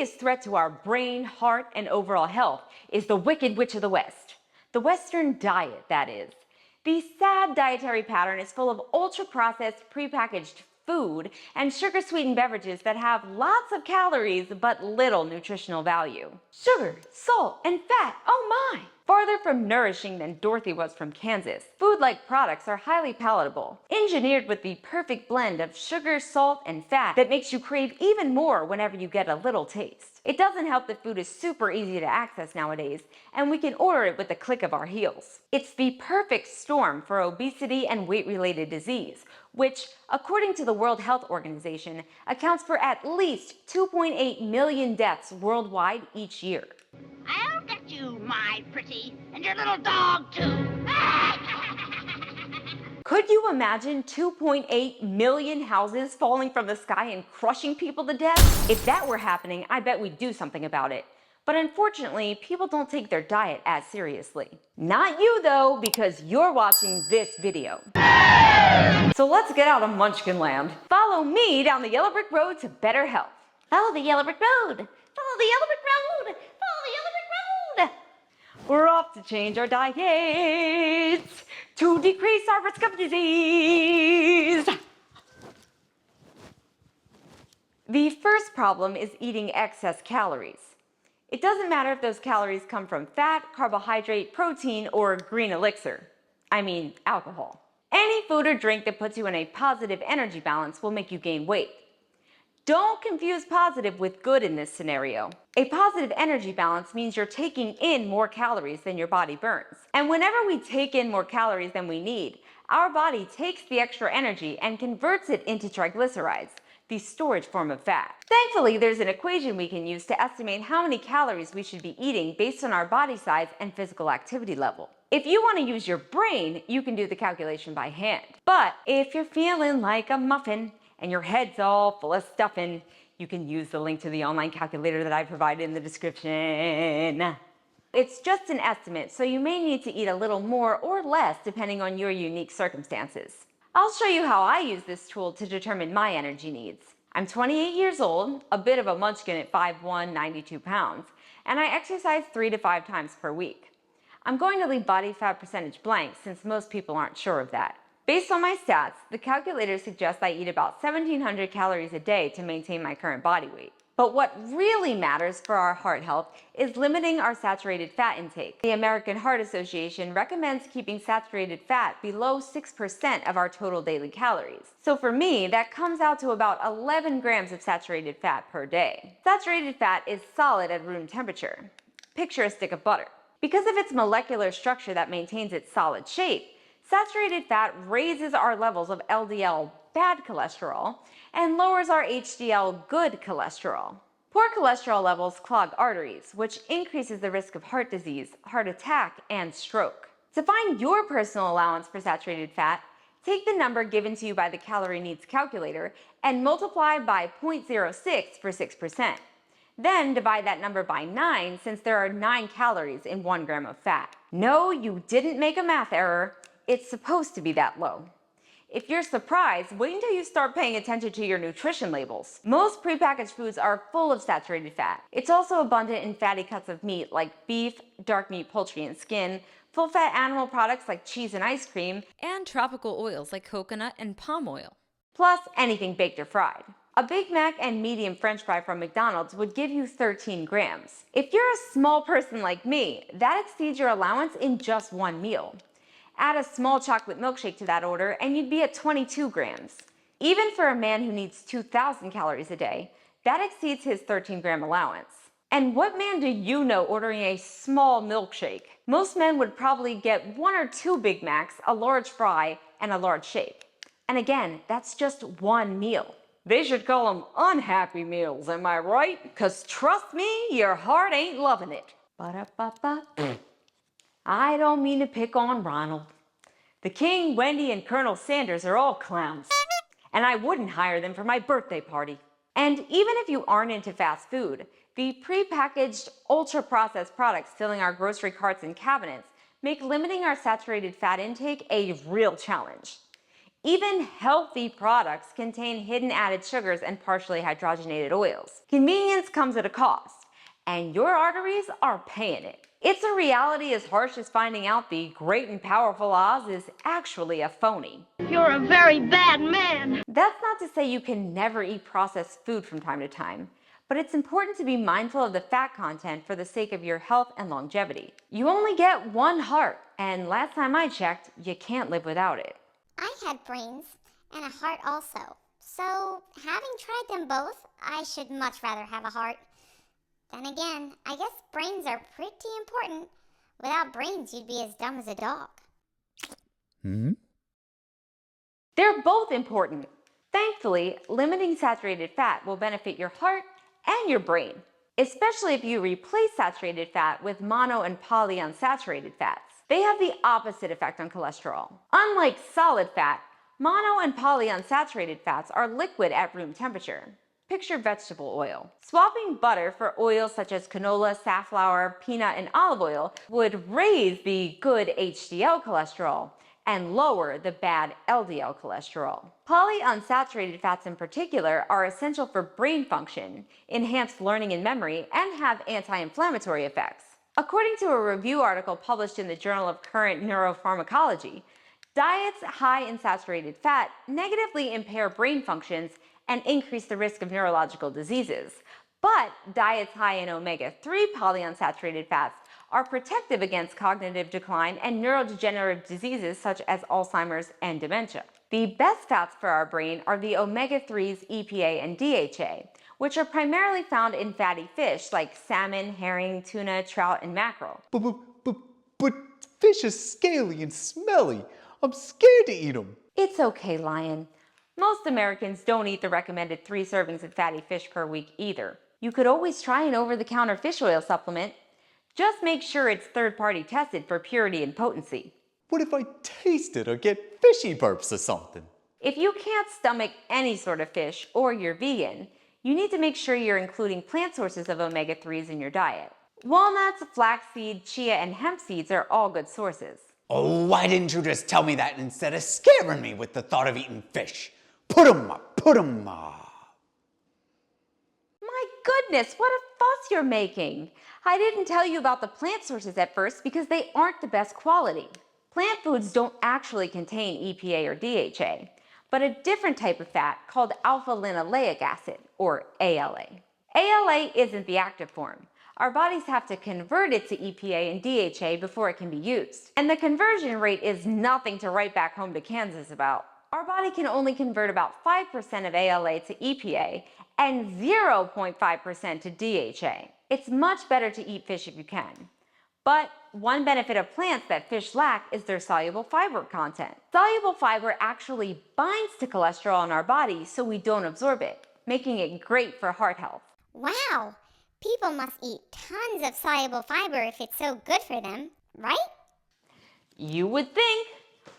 biggest threat to our brain, heart, and overall health is the Wicked Witch of the West. The Western diet, that is. The sad dietary pattern is full of ultra-processed, prepackaged food and sugar-sweetened beverages that have lots of calories but little nutritional value. Sugar, salt, and fat, oh my! Farther from nourishing than Dorothy was from Kansas. Food-like products are highly palatable, engineered with the perfect blend of sugar, salt, and fat that makes you crave even more whenever you get a little taste. It doesn't help that food is super easy to access nowadays, and we can order it with the click of our heels. It's the perfect storm for obesity and weight-related disease, which, according to the World Health Organization, accounts for at least 2.8 million deaths worldwide each year. I'll get you, my pretty, and your little dog, too. Could you imagine 2.8 million houses falling from the sky and crushing people to death? If that were happening, I bet we'd do something about it. But unfortunately, people don't take their diet as seriously. Not you though, because you're watching this video. So let's get out of Munchkin land. Follow me down the yellow brick road to better health. Follow the yellow brick road. Follow the yellow brick road. Follow the yellow brick road. We're off to change our diets to decrease our risk of disease. The first problem is eating excess calories. It doesn't matter if those calories come from fat, carbohydrate, protein, or green elixir. I mean, alcohol. Any food or drink that puts you in a positive energy balance will make you gain weight. Don't confuse positive with good in this scenario. A positive energy balance means you're taking in more calories than your body burns. And whenever we take in more calories than we need, our body takes the extra energy and converts it into triglycerides, the storage form of fat. Thankfully, there's an equation we can use to estimate how many calories we should be eating based on our body size and physical activity level. If you want to use your brain, you can do the calculation by hand. But if you're feeling like a muffin and your head's all full of stuffing, you can use the link to the online calculator that I provided in the description. It's just an estimate, so you may need to eat a little more or less depending on your unique circumstances. I'll show you how I use this tool to determine my energy needs. I'm 28 years old, a bit of a munchkin at 5'1", 92 pounds, and I exercise 3 to 5 times per week. I'm going to leave body fat percentage blank since most people aren't sure of that. Based on my stats, the calculator suggests I eat about 1,700 calories a day to maintain my current body weight. But what really matters for our heart health is limiting our saturated fat intake. The American Heart Association recommends keeping saturated fat below 6% of our total daily calories. So for me, that comes out to about 11 grams of saturated fat per day. Saturated fat is solid at room temperature. Picture a stick of butter. Because of its molecular structure that maintains its solid shape, saturated fat raises our levels of LDL, bad cholesterol, and lowers our HDL, good cholesterol. Poor cholesterol levels clog arteries, which increases the risk of heart disease, heart attack, and stroke. To find your personal allowance for saturated fat, take the number given to you by the calorie needs calculator and multiply by 0.06 for 6%. Then divide that number by 9 since there are 9 calories in 1 gram of fat. No, you didn't make a math error. It's supposed to be that low. If you're surprised, wait until you start paying attention to your nutrition labels. Most prepackaged foods are full of saturated fat. It's also abundant in fatty cuts of meat like beef, dark meat, poultry, and skin, full-fat animal products like cheese and ice cream, and tropical oils like coconut and palm oil. Plus anything baked or fried. A Big Mac and medium French fry from McDonald's would give you 13 grams. If you're a small person like me, that exceeds your allowance in just one meal. Add a small chocolate milkshake to that order and you'd be at 22 grams. Even for a man who needs 2,000 calories a day, that exceeds his 13-gram allowance. And what man do you know ordering a small milkshake? Most men would probably get 1 or 2 Big Macs, a large fry, and a large shake. And again, that's just one meal. They should call them unhappy meals, am I right? 'Cause trust me, your heart ain't loving it. Ba-da-ba-ba. I don't mean to pick on Ronald. The King, Wendy, and Colonel Sanders are all clowns, and I wouldn't hire them for my birthday party. And even if you aren't into fast food, the prepackaged, ultra-processed products filling our grocery carts and cabinets make limiting our saturated fat intake a real challenge. Even healthy products contain hidden added sugars and partially hydrogenated oils. Convenience comes at a cost, and your arteries are paying it. It's a reality as harsh as finding out the great and powerful Oz is actually a phony. You're a very bad man. That's not to say you can never eat processed food from time to time, but it's important to be mindful of the fat content for the sake of your health and longevity. You only get one heart, and last time I checked, you can't live without it. I had brains and a heart also. So, having tried them both, I should much rather have a heart. Then again, I guess brains are pretty important. Without brains, you'd be as dumb as a dog. They're both important. Thankfully, limiting saturated fat will benefit your heart and your brain, especially if you replace saturated fat with mono and polyunsaturated fats. They have the opposite effect on cholesterol. Unlike solid fat, mono and polyunsaturated fats are liquid at room temperature. Picture vegetable oil. Swapping butter for oils such as canola, safflower, peanut, and olive oil would raise the good HDL cholesterol and lower the bad LDL cholesterol. Polyunsaturated fats in particular are essential for brain function, enhanced learning and memory, and have anti-inflammatory effects. According to a review article published in the Journal of Current Neuropharmacology, diets high in saturated fat negatively impair brain functions and increase the risk of neurological diseases. But diets high in omega-3 polyunsaturated fats are protective against cognitive decline and neurodegenerative diseases such as Alzheimer's and dementia. The best fats for our brain are the omega-3s EPA and DHA, which are primarily found in fatty fish like salmon, herring, tuna, trout, and mackerel. But fish is scaly and smelly. I'm scared to eat them. It's okay, Lion. Most Americans don't eat the recommended 3 servings of fatty fish per week either. You could always try an over-the-counter fish oil supplement. Just make sure it's third-party tested for purity and potency. What if I taste it or get fishy burps or something? If you can't stomach any sort of fish or you're vegan, you need to make sure you're including plant sources of omega-3s in your diet. Walnuts, flaxseed, chia, and hemp seeds are all good sources. Oh, why didn't you just tell me that instead of scaring me with the thought of eating fish? Put 'em up, put 'em up. My goodness, what a fuss you're making! I didn't tell you about the plant sources at first because they aren't the best quality. Plant foods don't actually contain EPA or DHA, but a different type of fat called alpha-linoleic acid, or ALA. ALA isn't the active form. Our bodies have to convert it to EPA and DHA before it can be used. And the conversion rate is nothing to write back home to Kansas about. Our body can only convert about 5% of ALA to EPA and 0.5% to DHA. It's much better to eat fish if you can. But one benefit of plants that fish lack is their soluble fiber content. Soluble fiber actually binds to cholesterol in our body so we don't absorb it, making it great for heart health. Wow! People must eat tons of soluble fiber if it's so good for them, right? You would think,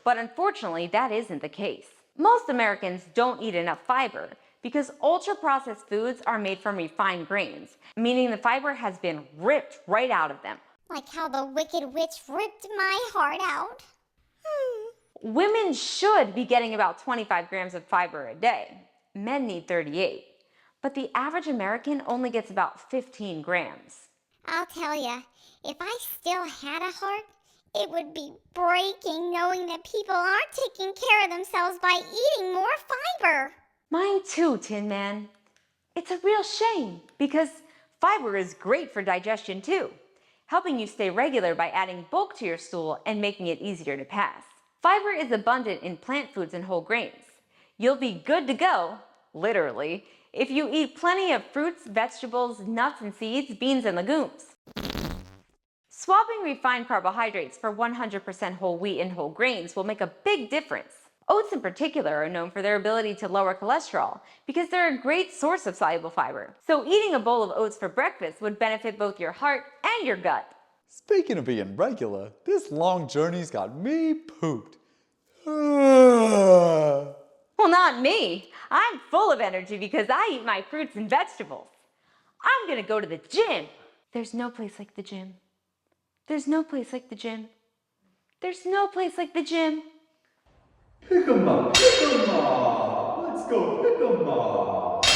but unfortunately that isn't the case. Most Americans don't eat enough fiber because ultra-processed foods are made from refined grains, meaning the fiber has been ripped right out of them. Like how the Wicked Witch ripped my heart out. Women should be getting about 25 grams of fiber a day. Men need 38. But the average American only gets about 15 grams. I'll tell ya, if I still had a heart, it would be breaking knowing that people aren't taking care of themselves by eating more fiber. Mine too, Tin Man. It's a real shame because fiber is great for digestion too, helping you stay regular by adding bulk to your stool and making it easier to pass. Fiber is abundant in plant foods and whole grains. You'll be good to go, literally, if you eat plenty of fruits, vegetables, nuts and seeds, beans and legumes. Swapping refined carbohydrates for 100% whole wheat and whole grains will make a big difference. Oats in particular are known for their ability to lower cholesterol because they're a great source of soluble fiber. So eating a bowl of oats for breakfast would benefit both your heart and your gut. Speaking of being regular, this long journey's got me pooped. Ah. Well, not me. I'm full of energy because I eat my fruits and vegetables. I'm gonna go to the gym. There's no place like the gym. There's no place like the gym. There's no place like the gym. Pick 'em up, pick 'em up. Let's go pick 'em up.